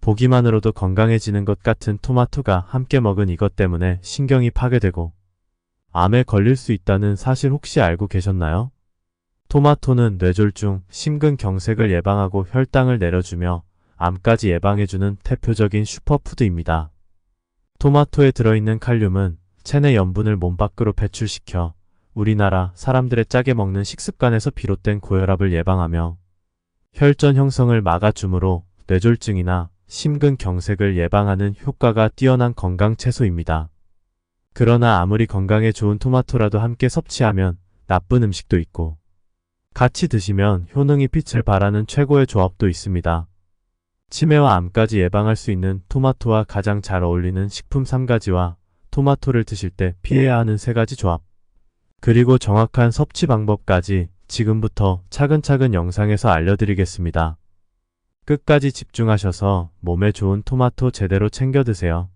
보기만으로도 건강해지는 것 같은 토마토가 함께 먹은 이것 때문에 신경이 파괴되고 암에 걸릴 수 있다는 사실 혹시 알고 계셨나요? 토마토는 뇌졸중, 심근경색을 예방하고 혈당을 내려주며 암까지 예방해주는 대표적인 슈퍼푸드입니다. 토마토에 들어있는 칼륨은 체내 염분을 몸 밖으로 배출시켜 우리나라 사람들의 짜게 먹는 식습관에서 비롯된 고혈압을 예방하며 혈전 형성을 막아주므로 뇌졸중이나 심근경색을 예방하는 효과가 뛰어난 건강 채소입니다. 그러나 아무리 건강에 좋은 토마토라도 함께 섭취하면 나쁜 음식도 있고 같이 드시면 효능이 빛을 발하는 최고의 조합도 있습니다. 치매와 암까지 예방할 수 있는 토마토와 가장 잘 어울리는 식품 3가지와 토마토를 드실 때 피해야 하는 3가지 조합, 그리고 정확한 섭취 방법까지 지금부터 차근차근 영상에서 알려드리겠습니다. 끝까지 집중하셔서 몸에 좋은 토마토 제대로 챙겨 드세요.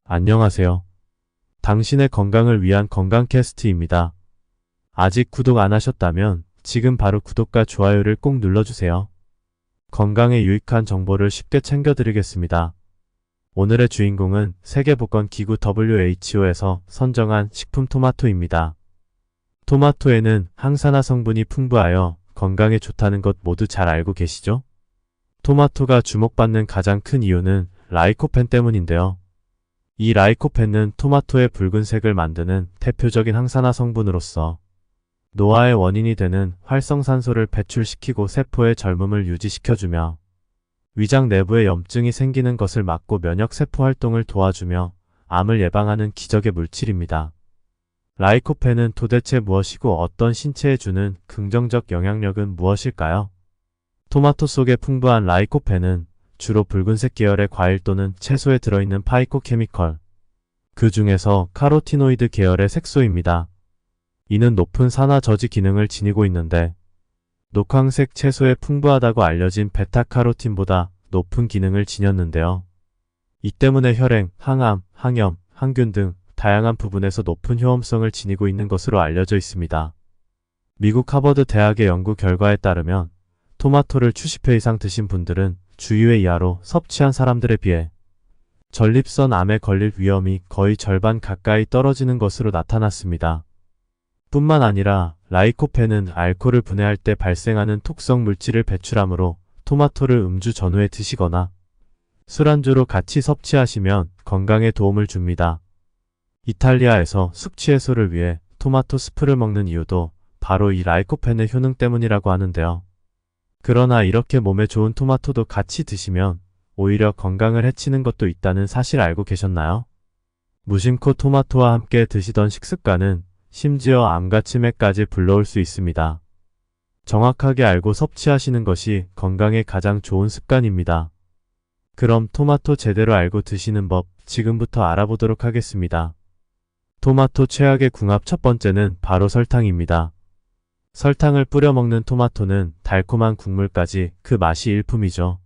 안녕하세요. 당신의 건강을 위한 건강캐스트입니다. 아직 구독 안 하셨다면 지금 바로 구독과 좋아요를 꼭 눌러주세요. 건강에 유익한 정보를 쉽게 챙겨드리겠습니다. 오늘의 주인공은 세계보건기구 WHO에서 선정한 식품 토마토입니다. 토마토에는 항산화 성분이 풍부하여 건강에 좋다는 것 모두 잘 알고 계시죠? 토마토가 주목받는 가장 큰 이유는 라이코펜 때문인데요. 이 라이코펜은 토마토의 붉은색을 만드는 대표적인 항산화 성분으로서 노화의 원인이 되는 활성산소를 배출시키고 세포의 젊음을 유지시켜주며 위장 내부에 염증이 생기는 것을 막고 면역세포 활동을 도와주며 암을 예방하는 기적의 물질입니다. 라이코펜은 도대체 무엇이고 어떤 신체에 주는 긍정적 영향력은 무엇일까요? 토마토 속에 풍부한 라이코펜은 주로 붉은색 계열의 과일 또는 채소에 들어있는 파이코케미컬, 그 중에서 카로티노이드 계열의 색소입니다. 이는 높은 산화 저지 기능을 지니고 있는데 녹황색 채소에 풍부하다고 알려진 베타카로틴보다 높은 기능을 지녔는데요. 이 때문에 혈행, 항암, 항염, 항균 등 다양한 부분에서 높은 효험성을 지니고 있는 것으로 알려져 있습니다. 미국 하버드 대학의 연구 결과에 따르면 토마토를 수십 회 이상 드신 분들은 주의회 이하로 섭취한 사람들에 비해 전립선 암에 걸릴 위험이 거의 절반 가까이 떨어지는 것으로 나타났습니다. 뿐만 아니라 라이코펜은 알코올을 분해할 때 발생하는 독성 물질을 배출하므로 토마토를 음주 전후에 드시거나 술안주로 같이 섭취하시면 건강에 도움을 줍니다. 이탈리아에서 숙취 해소를 위해 토마토 스프를 먹는 이유도 바로 이 라이코펜의 효능 때문이라고 하는데요. 그러나 이렇게 몸에 좋은 토마토도 같이 드시면 오히려 건강을 해치는 것도 있다는 사실 알고 계셨나요? 무심코 토마토와 함께 드시던 식습관은 심지어 암과 치매까지 불러올 수 있습니다. 정확하게 알고 섭취하시는 것이 건강에 가장 좋은 습관입니다. 그럼 토마토 제대로 알고 드시는 법 지금부터 알아보도록 하겠습니다. 토마토 최악의 궁합 첫 번째는 바로 설탕입니다. 설탕을 뿌려 먹는 토마토는 달콤한 국물까지 그 맛이 일품이죠.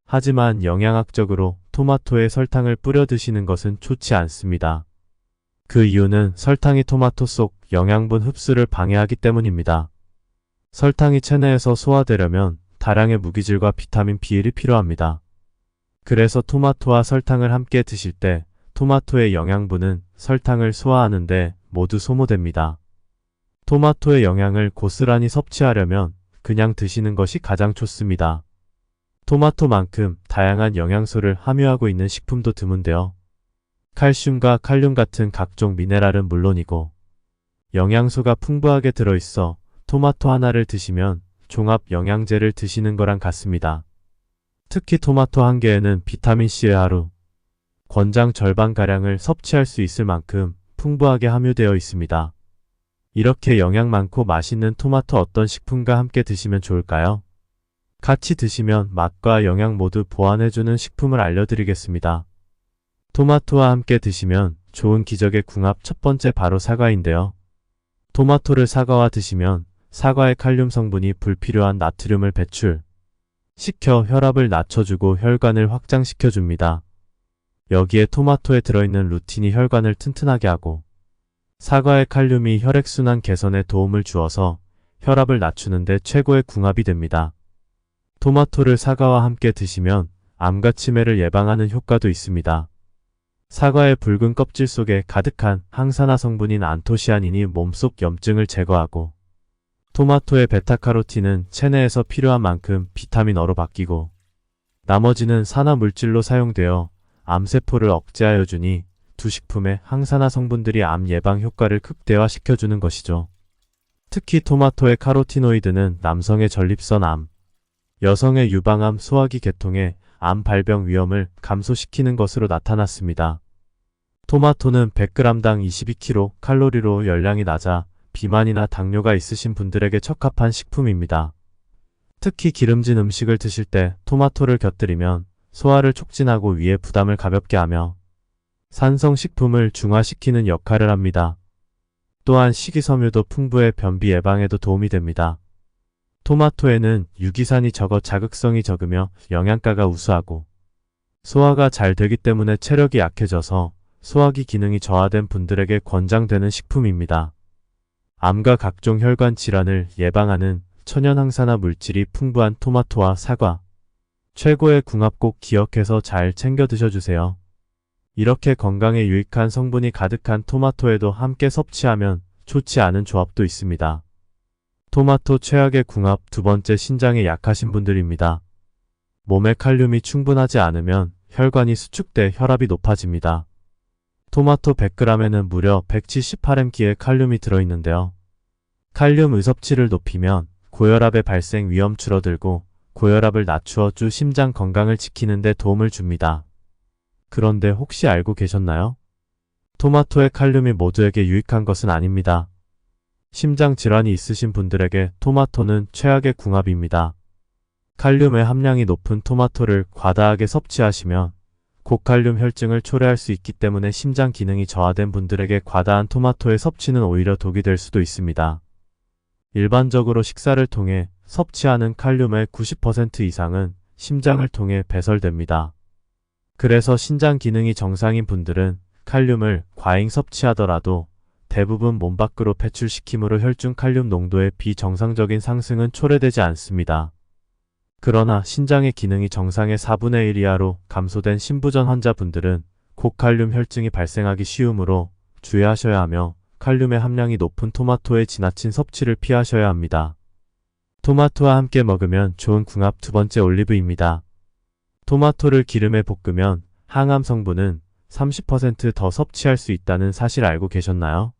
하지만 영양학적으로 토마토에 설탕을 뿌려 드시는 것은 좋지 않습니다. 그 이유는 설탕이 토마토 속 영양분 흡수를 방해하기 때문입니다. 설탕이 체내에서 소화되려면 다량의 무기질과 비타민 B일이 필요합니다. 그래서 토마토와 설탕을 함께 드실 때 토마토의 영양분은 설탕을 소화하는데 모두 소모됩니다. 토마토의 영양을 고스란히 섭취하려면 그냥 드시는 것이 가장 좋습니다. 토마토만큼 다양한 영양소를 함유하고 있는 식품도 드문데요. 칼슘과 칼륨 같은 각종 미네랄은 물론이고 영양소가 풍부하게 들어있어 토마토 하나를 드시면 종합 영양제를 드시는 거랑 같습니다. 특히 토마토 한 개에는 비타민C의 하루, 권장 절반가량을 섭취할 수 있을 만큼 풍부하게 함유되어 있습니다. 이렇게 영양 많고 맛있는 토마토 어떤 식품과 함께 드시면 좋을까요? 같이 드시면 맛과 영양 모두 보완해주는 식품을 알려드리겠습니다. 토마토와 함께 드시면 좋은 기적의 궁합 첫 번째 바로 사과인데요. 토마토를 사과와 드시면 사과의 칼륨 성분이 불필요한 나트륨을 배출시켜 혈압을 낮춰주고 혈관을 확장시켜줍니다. 여기에 토마토에 들어있는 루틴이 혈관을 튼튼하게 하고 사과의 칼륨이 혈액순환 개선에 도움을 주어서 혈압을 낮추는 데 최고의 궁합이 됩니다. 토마토를 사과와 함께 드시면 암과 치매를 예방하는 효과도 있습니다. 사과의 붉은 껍질 속에 가득한 항산화 성분인 안토시아닌이 몸속 염증을 제거하고, 토마토의 베타카로틴은 체내에서 필요한 만큼 비타민어로 바뀌고, 나머지는 산화 물질로 사용되어 암세포를 억제하여 주니 두 식품의 항산화 성분들이 암 예방 효과를 극대화시켜주는 것이죠. 특히 토마토의 카로티노이드는 남성의 전립선 암, 여성의 유방암 소화기 계통의 암 발병 위험을 감소시키는 것으로 나타났습니다. 토마토는 100g당 22kcal로 열량이 낮아 비만이나 당뇨가 있으신 분들에게 적합한 식품입니다. 특히 기름진 음식을 드실 때 토마토를 곁들이면 소화를 촉진하고 위의 부담을 가볍게 하며 산성식품을 중화시키는 역할을 합니다. 또한 식이섬유도 풍부해 변비 예방에도 도움이 됩니다. 토마토에는 유기산이 적어 자극성이 적으며 영양가가 우수하고 소화가 잘 되기 때문에 체력이 약해져서 소화기 기능이 저하된 분들에게 권장되는 식품입니다. 암과 각종 혈관 질환을 예방하는 천연 항산화 물질이 풍부한 토마토와 사과, 최고의 궁합 꼭 기억해서 잘 챙겨 드셔주세요. 이렇게 건강에 유익한 성분이 가득한 토마토에도 함께 섭취하면 좋지 않은 조합도 있습니다. 토마토 최악의 궁합 두 번째, 신장에 약하신 분들입니다. 몸에 칼륨이 충분하지 않으면 혈관이 수축돼 혈압이 높아집니다. 토마토 100g에는 무려 178mg의 칼륨이 들어있는데요. 칼륨 의섭치를 높이면 고혈압의 발생 위험 줄어들고 고혈압을 낮추어 주 심장 건강을 지키는 데 도움을 줍니다. 그런데 혹시 알고 계셨나요? 토마토의 칼륨이 모두에게 유익한 것은 아닙니다. 심장 질환이 있으신 분들에게 토마토는 최악의 궁합입니다. 칼륨의 함량이 높은 토마토를 과다하게 섭취하시면 고칼륨 혈증을 초래할 수 있기 때문에 심장 기능이 저하된 분들에게 과다한 토마토의 섭취는 오히려 독이 될 수도 있습니다. 일반적으로 식사를 통해 섭취하는 칼륨의 90% 이상은 심장을 통해 배설됩니다. 그래서 신장 기능이 정상인 분들은 칼륨을 과잉 섭취하더라도 대부분 몸 밖으로 배출시키므로 혈중 칼륨 농도의 비정상적인 상승은 초래되지 않습니다. 그러나 신장의 기능이 정상의 4분의 1 이하로 감소된 신부전 환자분들은 고칼륨 혈증이 발생하기 쉬우므로 주의하셔야 하며 칼륨의 함량이 높은 토마토의 지나친 섭취를 피하셔야 합니다. 토마토와 함께 먹으면 좋은 궁합 두 번째, 올리브입니다. 토마토를 기름에 볶으면 항암 성분은 30% 더 섭취할 수 있다는 사실 알고 계셨나요?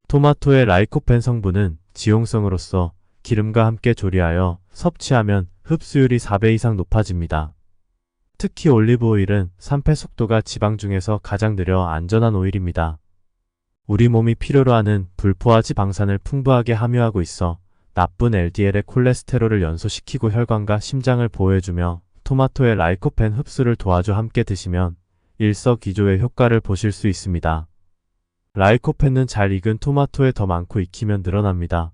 토마토의 라이코펜 성분은 지용성으로서 기름과 함께 조리하여 섭취하면 흡수율이 4배 이상 높아집니다. 특히 올리브 오일은 산패 속도가 지방 중에서 가장 느려 안전한 오일입니다. 우리 몸이 필요로 하는 불포화 지방산을 풍부하게 함유하고 있어 나쁜 LDL의 콜레스테롤을 연소시키고 혈관과 심장을 보호해주며 토마토의 라이코펜 흡수를 도와줘 함께 드시면 일석이조의 효과를 보실 수 있습니다. 라이코펜은 잘 익은 토마토에 더 많고 익히면 늘어납니다.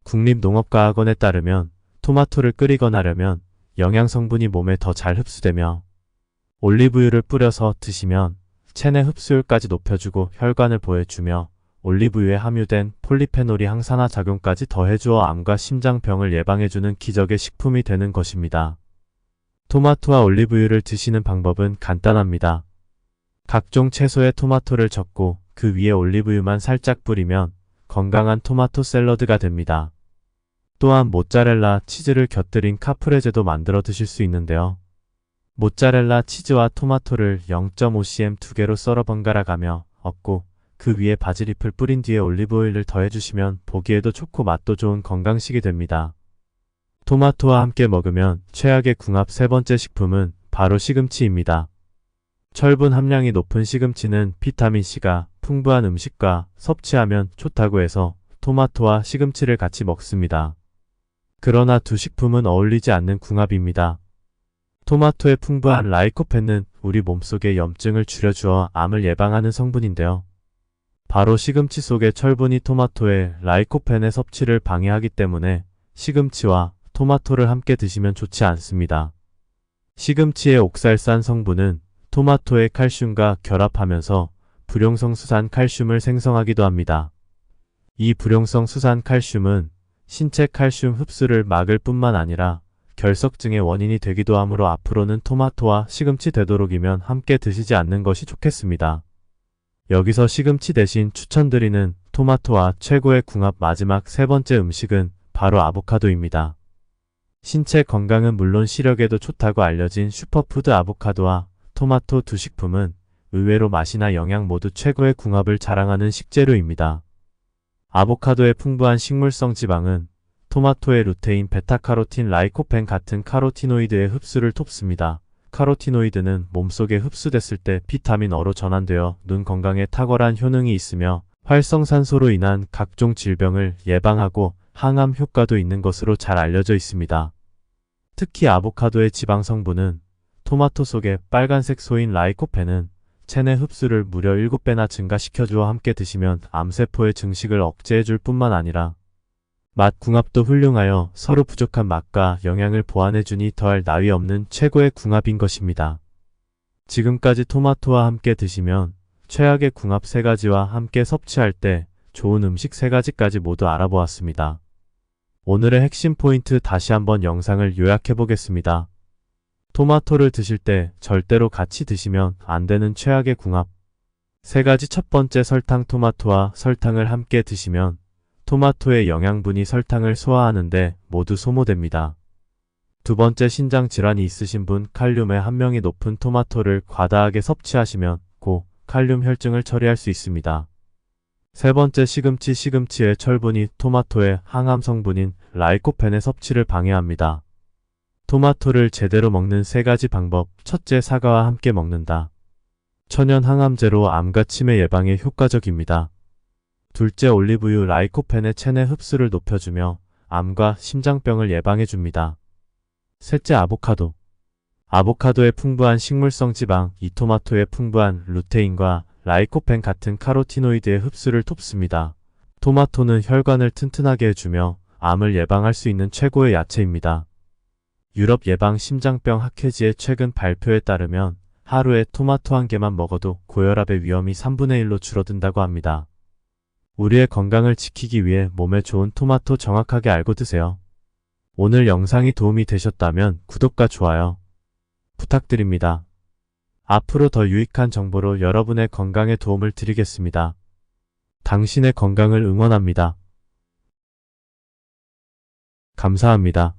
국립농업과학원에 따르면 토마토를 끓이거나 하려면 영양 성분이 몸에 더 잘 흡수되며 올리브유를 뿌려서 드시면 체내 흡수율까지 높여주고 혈관을 보호해주며 올리브유에 함유된 폴리페놀이 항산화 작용까지 더해주어 암과 심장병을 예방해주는 기적의 식품이 되는 것입니다. 토마토와 올리브유를 드시는 방법은 간단합니다. 각종 채소에 토마토를 적고 그 위에 올리브유만 살짝 뿌리면 건강한 토마토 샐러드가 됩니다. 또한 모짜렐라 치즈를 곁들인 카프레제도 만들어 드실 수 있는데요. 모짜렐라 치즈와 토마토를 0.5cm 두 개로 썰어 번갈아 가며 얹고 그 위에 바질잎을 뿌린 뒤에 올리브오일을 더해주시면 보기에도 좋고 맛도 좋은 건강식이 됩니다. 토마토와 함께 먹으면 최악의 궁합 세 번째 식품은 바로 시금치입니다. 철분 함량이 높은 시금치는 비타민C가 풍부한 음식과 섭취하면 좋다고 해서 토마토와 시금치를 같이 먹습니다. 그러나 두 식품은 어울리지 않는 궁합입니다. 토마토의 풍부한 라이코펜은 우리 몸속의 염증을 줄여주어 암을 예방하는 성분인데요. 바로 시금치 속의 철분이 토마토의 라이코펜의 섭취를 방해하기 때문에 시금치와 토마토를 함께 드시면 좋지 않습니다. 시금치의 옥살산 성분은 토마토의 칼슘과 결합하면서 불용성 수산 칼슘을 생성하기도 합니다. 이 불용성 수산 칼슘은 신체 칼슘 흡수를 막을 뿐만 아니라 결석증의 원인이 되기도 하므로 앞으로는 토마토와 시금치 되도록이면 함께 드시지 않는 것이 좋겠습니다. 여기서 시금치 대신 추천드리는 토마토와 최고의 궁합 마지막 세 번째 음식은 바로 아보카도입니다. 신체 건강은 물론 시력에도 좋다고 알려진 슈퍼푸드 아보카도와 토마토 두 식품은 의외로 맛이나 영양 모두 최고의 궁합을 자랑하는 식재료입니다. 아보카도의 풍부한 식물성 지방은 토마토의 루테인, 베타카로틴, 라이코펜 같은 카로티노이드의 흡수를 돕습니다. 카로티노이드는 몸속에 흡수됐을 때 비타민 어로 전환되어 눈 건강에 탁월한 효능이 있으며 활성산소로 인한 각종 질병을 예방하고 항암 효과도 있는 것으로 잘 알려져 있습니다. 특히 아보카도의 지방 성분은 토마토 속의 빨간색 소인 라이코펜은 체내 흡수를 무려 7배나 증가시켜주어 함께 드시면 암세포의 증식을 억제해줄 뿐만 아니라 맛 궁합도 훌륭하여 서로 부족한 맛과 영양을 보완해주니 더할 나위 없는 최고의 궁합인 것입니다. 지금까지 토마토와 함께 드시면 최악의 궁합 3가지와 함께 섭취할 때 좋은 음식 3가지까지 모두 알아보았습니다. 오늘의 핵심 포인트 다시 한번 영상을 요약해 보겠습니다. 토마토를 드실 때 절대로 같이 드시면 안 되는 최악의 궁합 3가지. 첫 번째, 설탕. 토마토와 설탕을 함께 드시면 토마토의 영양분이 설탕을 소화하는데 모두 소모됩니다. 두 번째, 신장 질환이 있으신 분, 칼륨의 함량이 높은 토마토를 과다하게 섭취하시면 고칼륨 혈증을 처리할 수 있습니다. 세 번째, 시금치. 시금치의 철분이 토마토의 항암 성분인 라이코펜의 섭취를 방해합니다. 토마토를 제대로 먹는 3가지 방법. 첫째, 사과와 함께 먹는다. 천연 항암제로 암과 치매 예방에 효과적입니다. 둘째, 올리브유. 라이코펜의 체내 흡수를 높여주며 암과 심장병을 예방해줍니다. 셋째, 아보카도. 아보카도의 풍부한 식물성 지방, 이 토마토의 풍부한 루테인과 라이코펜 같은 카로티노이드의 흡수를 돕습니다. 토마토는 혈관을 튼튼하게 해주며 암을 예방할 수 있는 최고의 야채입니다. 유럽 예방심장병 학회지의 최근 발표에 따르면 하루에 토마토 1개만 먹어도 고혈압의 위험이 3분의 1로 줄어든다고 합니다. 우리의 건강을 지키기 위해 몸에 좋은 토마토 정확하게 알고 드세요. 오늘 영상이 도움이 되셨다면 구독과 좋아요 부탁드립니다. 앞으로 더 유익한 정보로 여러분의 건강에 도움을 드리겠습니다. 당신의 건강을 응원합니다. 감사합니다.